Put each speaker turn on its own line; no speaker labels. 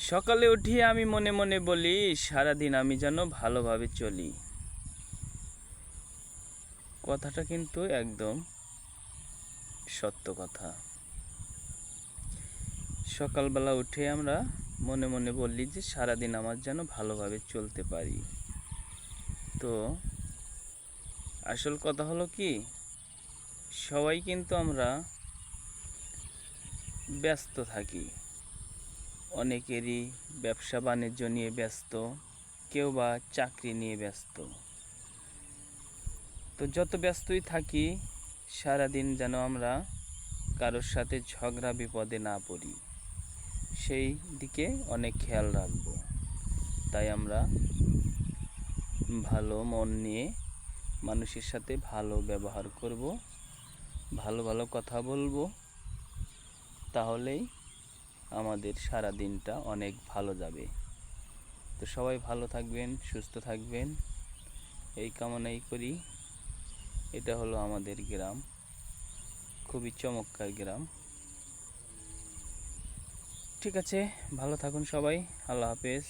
সকালে উঠিয়ে আমি মনে মনে বলি, সারাদিন আমি যেন ভালোভাবে চলি। কথাটা কিন্তু একদম সত্য কথা। সকালবেলা উঠে আমরা মনে মনে বললি যে সারাদিন আমার যেন ভালোভাবে চলতে পারি। তো আসল কথা হলো কি, সবাই কিন্তু আমরা ব্যস্ত থাকি। অনেকেরই ব্যবসা বাণিজ্য নিয়ে ব্যস্ত, কেউ বা চাকরি নিয়ে ব্যস্ত। তো যত ব্যস্তই থাকি, সারাদিন যেন আমরা কারোর সাথে ঝগড়া বিপদে না পড়ি, সেই দিকে অনেক খেয়াল রাখব। তাই আমরা ভালো মন নিয়ে মানুষের সাথে ভালো ব্যবহার করব, ভালো ভালো কথা বলবো। তাহলেই আমাদের সারা দিনটা অনেক ভালো যাবে। তো সবাই ভালো থাকবেন, সুস্থ থাকবেন, এই কামনাই করি। এটা হলো আমাদের গ্রাম, খুবই চমৎকার গ্রাম। ঠিক আছে, ভালো থাকুন সবাই। আল্লাহ হাফেজ।